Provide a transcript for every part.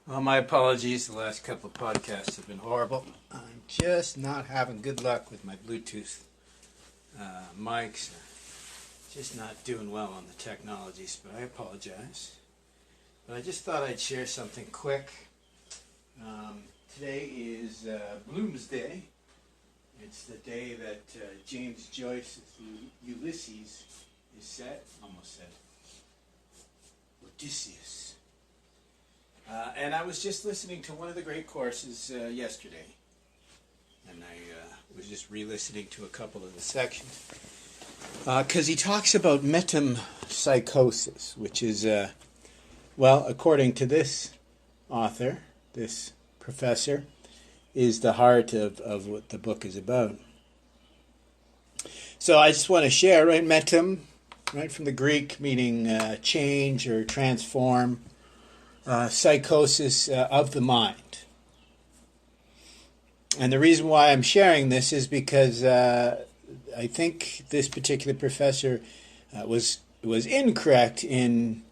Well, my apologies. The last couple of podcasts have been horrible. I'm just not having good luck with my Bluetooth mics. Just not doing well on the technologies, but I apologize. But I just thought I'd share something quick. Today is Bloomsday. It's the day that James Joyce's Ulysses is set. Almost said Odysseus. And I was just listening to one of the great courses yesterday. And I was just re-listening to a couple of the sections. Because he talks about metempsychosis, which is, according to this author, this professor, is the heart of what the book is about. So I just want to share, right, metem, right, from the Greek meaning change or transform, psychosis of the mind. And the reason why I'm sharing this is because I think this particular professor was incorrect in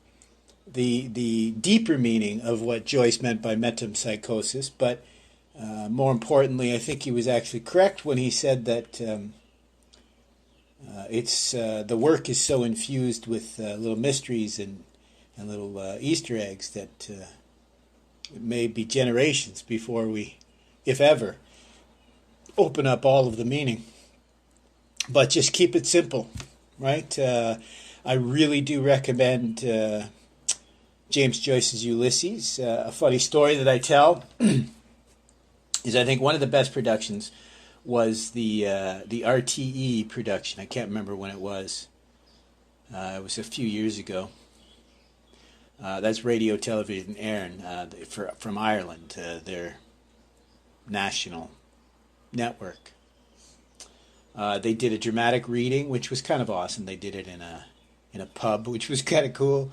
the deeper meaning of what Joyce meant by metempsychosis, but more importantly, I think he was actually correct when he said that the work is so infused with little mysteries and little Easter eggs that it may be generations before we, if ever, open up all of the meaning. But just keep it simple, right? I really do recommend James Joyce's Ulysses. A funny story that I tell is I think one of the best productions was the RTE production. I can't remember when it was. It was a few years ago. That's Radio Television Éireann from Ireland, their national network. They did a dramatic reading, which was kind of awesome. They did it in a pub, which was kind of cool.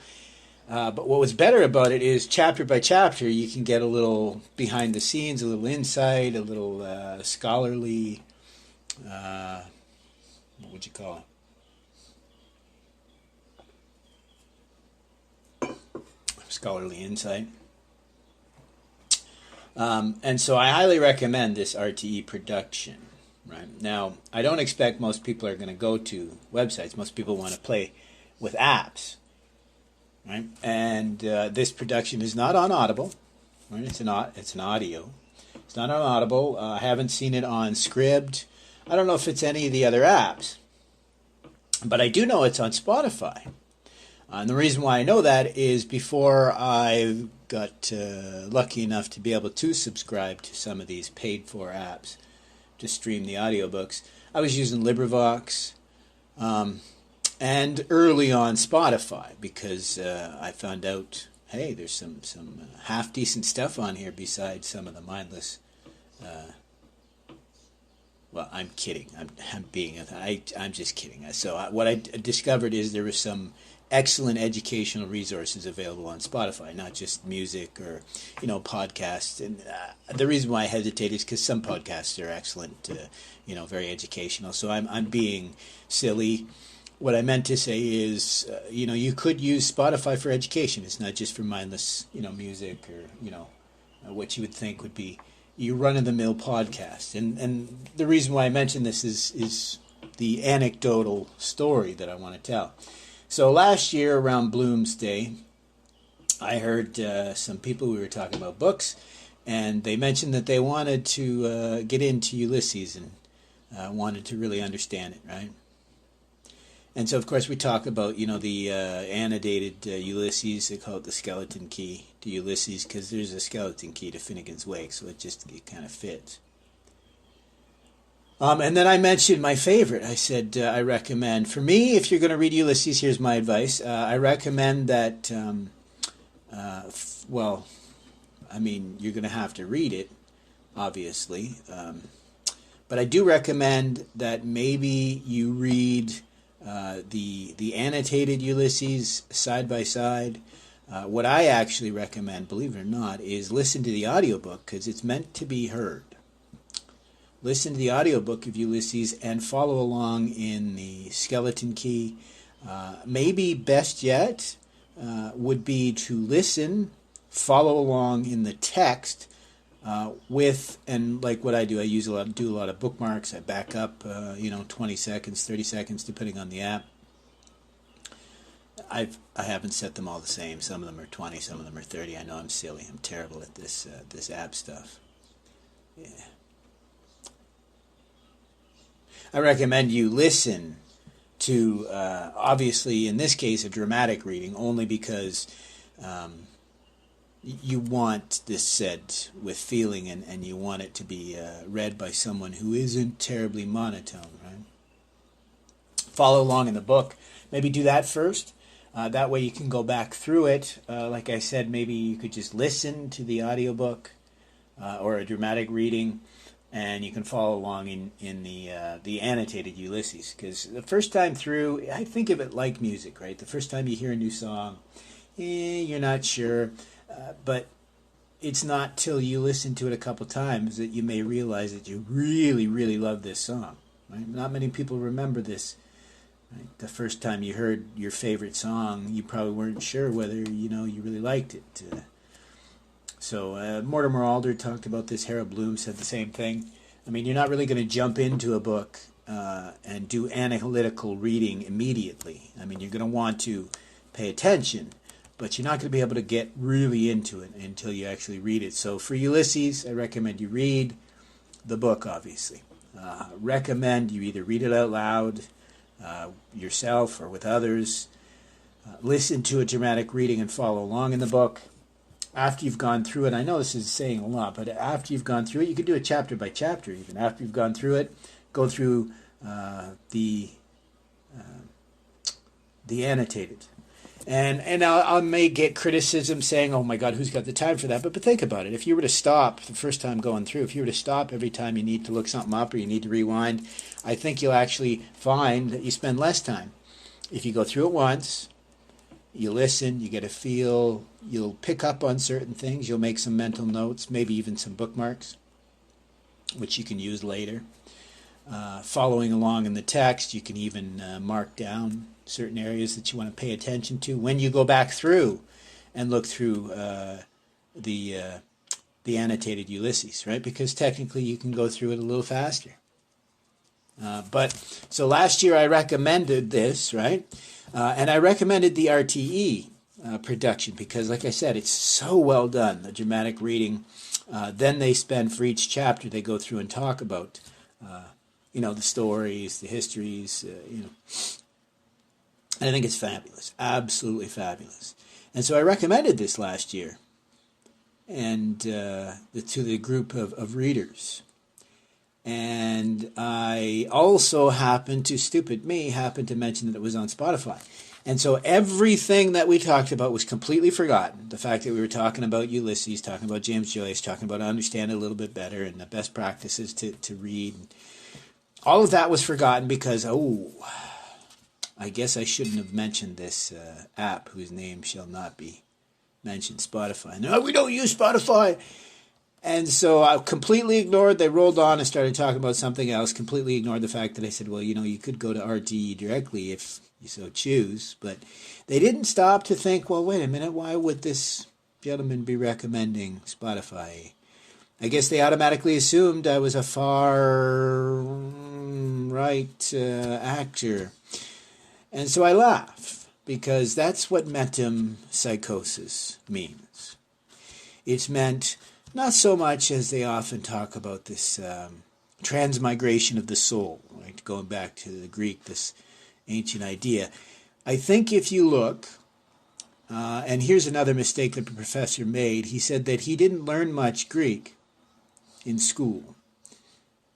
But what was better about it is chapter by chapter, you can get a little behind the scenes, a little insight, a little scholarly, what would you call it? Scholarly insight. And so I highly recommend this RTE production. Right now, I don't expect most people are going to go to websites. Most people want to play with apps. Right? And this production is not on Audible. Right? It's an audio. It's not on Audible. I haven't seen it on Scribd. I don't know if it's any of the other apps. But I do know it's on Spotify. And the reason why I know that is before I got lucky enough to be able to subscribe to some of these paid-for apps to stream the audiobooks, I was using LibriVox and early on Spotify because I found out, hey, there's some half-decent stuff on here besides some of the mindless. Well, I'm kidding. I'm just kidding. So what I discovered is there was some excellent educational resources available on Spotify, not just music or podcasts. And the reason why I hesitate is because some podcasts are excellent, very educational. So I'm being silly. What I meant to say is, you could use Spotify for education. It's not just for mindless, music or what you would think would be your run-of-the-mill podcast. And the reason why I mention this is the anecdotal story that I want to tell. So last year around Bloomsday, I heard some people, we were talking about books, and they mentioned that they wanted to get into Ulysses and wanted to really understand it, right? And so, of course, we talk about, the annotated Ulysses. They call it the skeleton key to Ulysses because there's a skeleton key to Finnegan's Wake, so it kind of fits. And then I mentioned my favorite. I said I recommend, for me, if you're going to read Ulysses, here's my advice. I recommend that, you're going to have to read it, obviously. But I do recommend that maybe you read the annotated Ulysses side by side. What I actually recommend, believe it or not, is listen to the audiobook because it's meant to be heard. Listen to the audiobook of Ulysses and follow along in the skeleton key. Maybe best yet would be to listen follow along in the text with, and like what I do, I do a lot of bookmarks. I back up, 20 seconds, 30 seconds, depending on the app. I haven't set them all the same. Some of them are 20, some of them are 30. I know I'm silly. I'm terrible at this app stuff. Yeah. I recommend you listen to, obviously, in this case, a dramatic reading, only because you want this said with feeling, and you want it to be read by someone who isn't terribly monotone, right? Follow along in the book. Maybe do that first. That way you can go back through it. Like I said, maybe you could just listen to the audiobook or a dramatic reading, and you can follow along in the annotated Ulysses. Because the first time through, I think of it like music, right? The first time you hear a new song, you're not sure. But it's not till you listen to it a couple times that you may realize that you really, really love this song. Right? Not many people remember this. Right? The first time you heard your favorite song, you probably weren't sure whether you really liked it. So Mortimer Alder talked about this. Harold Bloom said the same thing. I mean, you're not really going to jump into a book and do analytical reading immediately. I mean, you're going to want to pay attention, but you're not going to be able to get really into it until you actually read it. So for Ulysses, I recommend you read the book, obviously. Recommend you either read it out loud yourself or with others. Listen to a dramatic reading and follow along in the book. After you've gone through it, I know this is saying a lot, but after you've gone through it, you can do it chapter by chapter even. After you've gone through it, go through the annotated. And I may get criticism saying, oh my God, who's got the time for that? But think about it. If you were to stop the first time going through, if you were to stop every time you need to look something up or you need to rewind, I think you'll actually find that you spend less time. If you go through it once, you listen, you get a feel, you'll pick up on certain things, you'll make some mental notes, maybe even some bookmarks, which you can use later. Following along in the text, you can even mark down certain areas that you want to pay attention to when you go back through and look through the annotated Ulysses, right? Because technically you can go through it a little faster. So last year I recommended this, right? And I recommended the RTE production because, like I said, it's so well done, the dramatic reading. Then they spend, for each chapter, they go through and talk about, the stories, the histories, And I think it's fabulous, absolutely fabulous. And so I recommended this last year and to the group of readers. And I also happened to mention that it was on Spotify. And so everything that we talked about was completely forgotten. The fact that we were talking about Ulysses, talking about James Joyce, talking about understanding a little bit better and the best practices to read. All of that was forgotten because, I guess I shouldn't have mentioned this app whose name shall not be mentioned, Spotify. No, we don't use Spotify. And so I completely ignored, they rolled on and started talking about something else, completely ignored the fact that I said, well, you could go to RTE directly if you so choose. But they didn't stop to think, well, wait a minute, why would this gentleman be recommending Spotify? I guess they automatically assumed I was a far right actor. And so I laugh, because that's what metempsychosis means. It's meant not so much as they often talk about this transmigration of the soul, right? Going back to the Greek, this ancient idea. I think if you look, and here's another mistake that the professor made. He said that he didn't learn much Greek in school,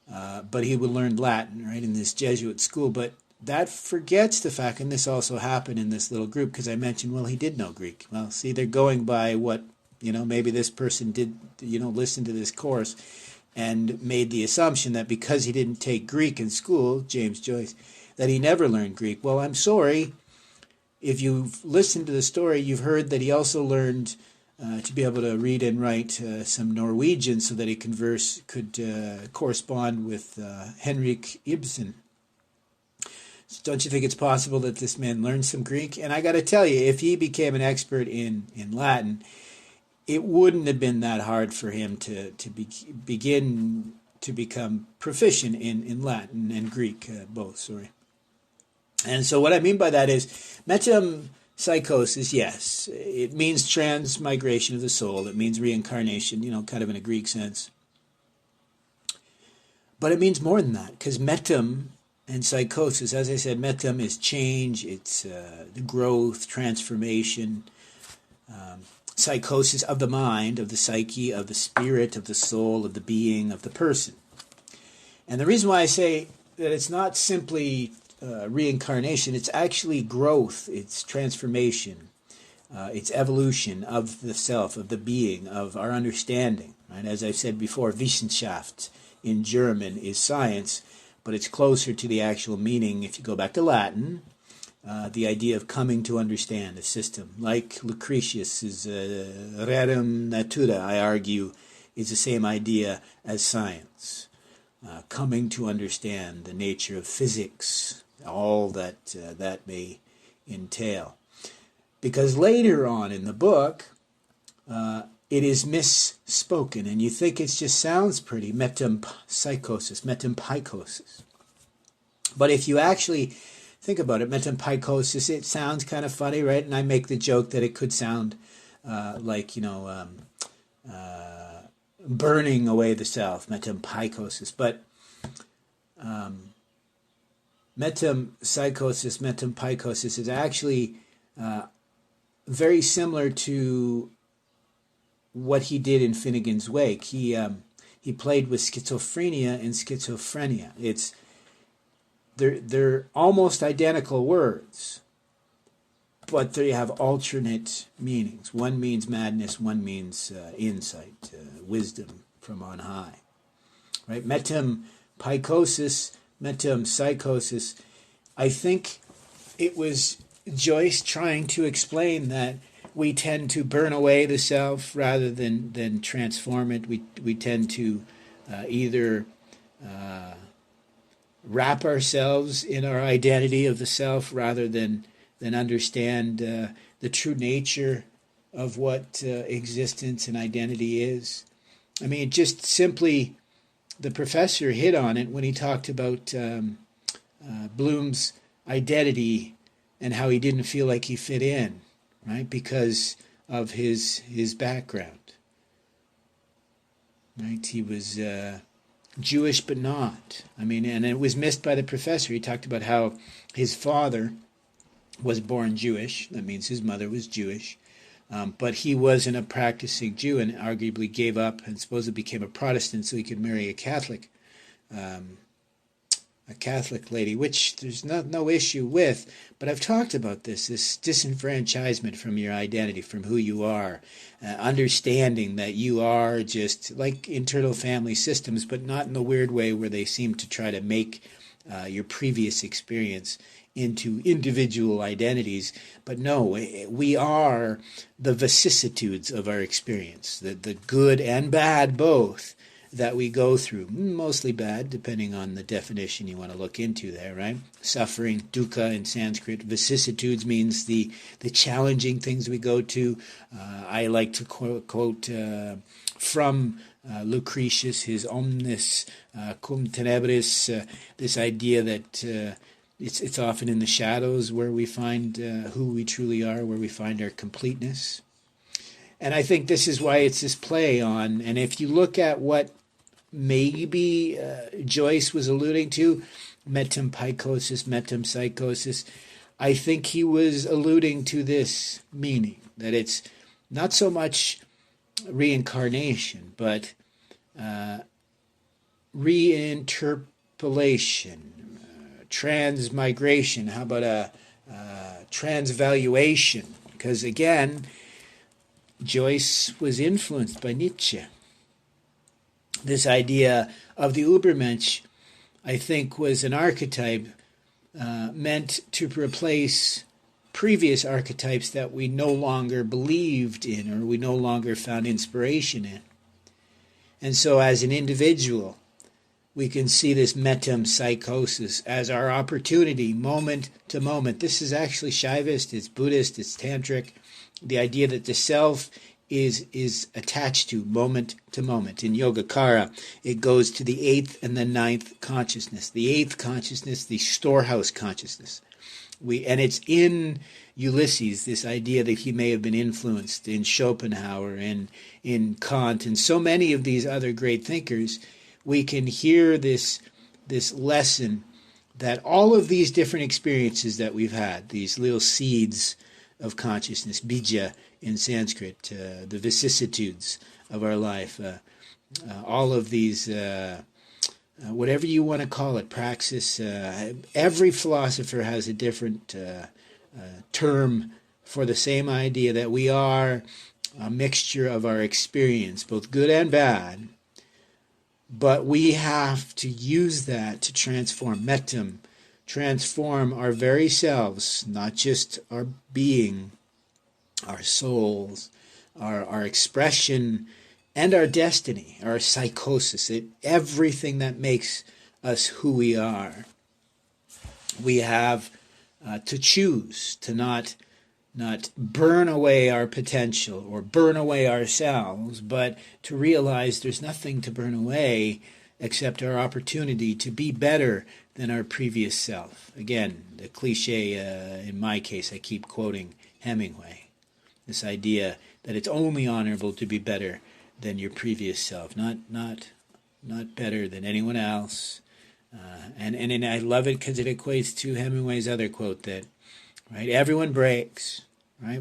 but he would learn Latin, right, in this Jesuit school. But that forgets the fact, and this also happened in this little group, because I mentioned, well, he did know Greek. Well, see, they're going by what, maybe this person did, listen to this course and made the assumption that because he didn't take Greek in school, James Joyce, that he never learned Greek. Well, I'm sorry. If you've listened to the story, you've heard that he also learned to be able to read and write some Norwegian so that he could correspond with Henrik Ibsen. So don't you think it's possible that this man learned some Greek? And I got to tell you, if he became an expert in Latin, it wouldn't have been that hard for him to begin to become proficient in Latin and Greek, both, sorry. And so what I mean by that is metempsychosis, yes, it means transmigration of the soul. It means reincarnation, kind of in a Greek sense. But it means more than that, because metem and psychosis, as I said, metem is change, it's the growth, transformation, psychosis of the mind, of the psyche, of the spirit, of the soul, of the being, of the person. And the reason why I say that it's not simply reincarnation, it's actually growth, it's transformation, it's evolution of the self, of the being, of our understanding. Right? As I've said before, Wissenschaft in German is science, but it's closer to the actual meaning if you go back to Latin. The idea of coming to understand a system, like Lucretius's rerum natura, I argue, is the same idea as science. Coming to understand the nature of physics, all that that may entail. Because later on in the book, it is misspoken, and you think it just sounds pretty, metempsychosis, metempsychosis. But if you actually think about it, metempsychosis, it sounds kind of funny, right? And I make the joke that it could sound like, burning away the self, metempsychosis. But metempsychosis, metempsychosis is actually very similar to what he did in Finnegan's Wake. He played with schizophrenia and schizophrenia. They're almost identical words, but they have alternate meanings. One means madness, one means insight, wisdom from on high. Right? Metempsychosis, metempsychosis. I think it was Joyce trying to explain that we tend to burn away the self rather than transform it. We tend to either wrap ourselves in our identity of the self rather than understand the true nature of what existence and identity is. I mean, just simply, the professor hit on it when he talked about Bloom's identity and how he didn't feel like he fit in, right, because of his background. Right, he was Jewish, but not. I mean, and it was missed by the professor. He talked about how his father was born Jewish. That means his mother was Jewish. But he wasn't a practicing Jew and arguably gave up and supposedly became a Protestant so he could marry a Catholic lady, which there's no issue with. But I've talked about this disenfranchisement from your identity, from who you are, understanding that you are just like internal family systems, but not in the weird way where they seem to try to make your previous experience into individual identities. But no, we are the vicissitudes of our experience, the good and bad both that we go through, mostly bad, depending on the definition you want to look into there, right? Suffering, dukkha in Sanskrit. Vicissitudes means the challenging things we go to. I like to quote from Lucretius, his omnis cum tenebris, this idea that it's often in the shadows where we find who we truly are, where we find our completeness. And I think this is why it's this play on, and if you look at what maybe Joyce was alluding to, metempsychosis, I think he was alluding to this meaning, that it's not so much reincarnation, but reinterpolation, transmigration. How about a transvaluation? Because again, Joyce was influenced by Nietzsche. This idea of the Übermensch, I think, was an archetype meant to replace previous archetypes that we no longer believed in or we no longer found inspiration in. And so as an individual, we can see this metempsychosis as our opportunity, moment to moment. This is actually Shaivist, it's Buddhist, it's Tantric. The idea that the self is attached to moment to moment. In Yogacara, it goes to the eighth and the ninth consciousness. The eighth consciousness, the storehouse consciousness. And it's in Ulysses, this idea that he may have been influenced, in Schopenhauer and in Kant and so many of these other great thinkers. We can hear this lesson that all of these different experiences that we've had, these little seeds of consciousness, bija in Sanskrit, the vicissitudes of our life, all of these, whatever you want to call it, praxis. Every philosopher has a different term for the same idea, that we are a mixture of our experience, both good and bad, but we have to use that to transform, metam, transform our very selves, not just our being, our souls, our expression, and our destiny, our psychosis, everything that makes us who we are. We have to choose to not burn away our potential or burn away ourselves, but to realize there's nothing to burn away except our opportunity to be better than our previous self. Again, the cliche, in my case, I keep quoting Hemingway, this idea that it's only honorable to be better than your previous self, not better than anyone else. And I love it because it equates to Hemingway's other quote that, right, everyone breaks, right?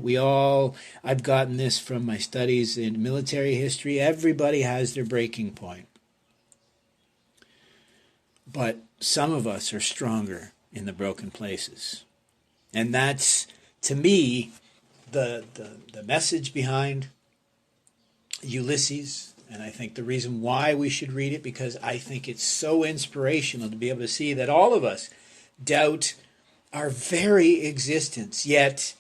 I've gotten this from my studies in military history. Everybody has their breaking point. But some of us are stronger in the broken places. And that's, to me, the message behind Ulysses. And I think the reason why we should read it, because I think it's so inspirational to be able to see that all of us doubt our very existence. Yet,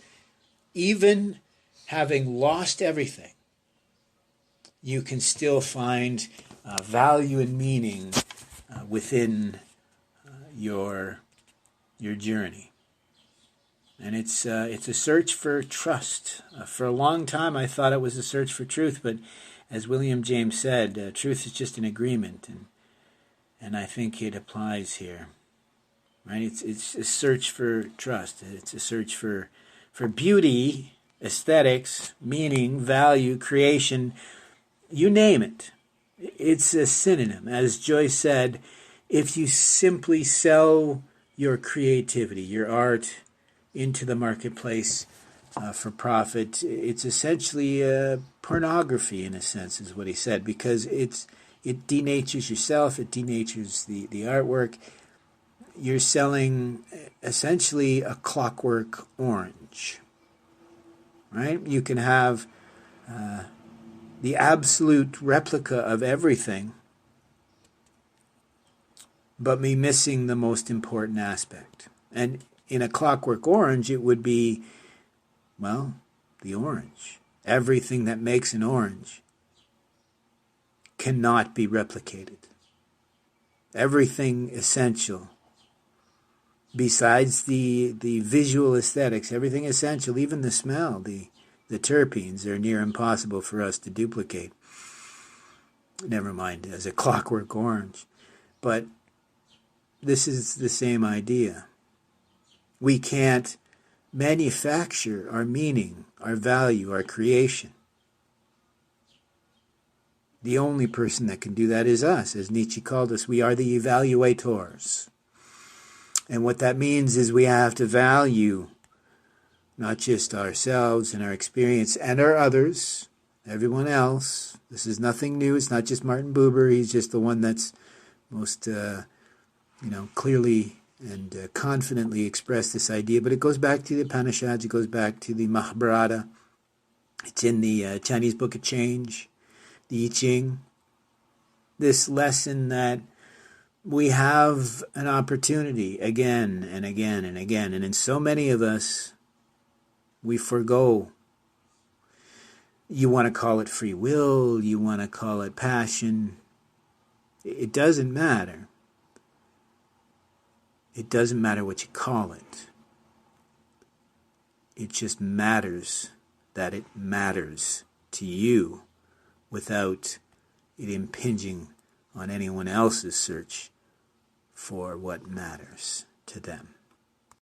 even having lost everything, you can still find value and meaning within your journey. And it's a search for trust. For a long time, I thought it was a search for truth, but as William James said, truth is just an agreement, and I think it applies here. Right? It's a search for trust. It's a search for beauty, aesthetics, meaning, value, creation. You name it. It's a synonym. As Joyce said, if you simply sell your creativity, your art, into the marketplace for profit, it's essentially pornography, in a sense, is what he said, because it denatures yourself, it denatures the artwork. You're selling essentially a clockwork orange, right? You can have the absolute replica of everything, but be missing the most important aspect. And in a clockwork orange, it would be, well, the orange. Everything that makes an orange cannot be replicated. Everything essential, besides the visual aesthetics, everything essential, even the smell, the terpenes, are near impossible for us to duplicate. Never mind as a clockwork orange. But this is the same idea. We can't manufacture our meaning, our value, our creation. The only person that can do that is us. As Nietzsche called us, we are the evaluators. And what that means is we have to value not just ourselves and our experience and our others, everyone else. This is nothing new. It's not just Martin Buber. He's just the one that's most, clearly and confidently expressed this idea. But it goes back to the Upanishads. It goes back to the Mahabharata. It's in the Chinese Book of Change, the I Ching. This lesson that we have an opportunity again and again and again. And in so many of us, we forgo. You want to call it free will. You want to call it passion. It doesn't matter. It doesn't matter what you call it. It just matters that it matters to you without it impinging on anyone else's search for what matters to them.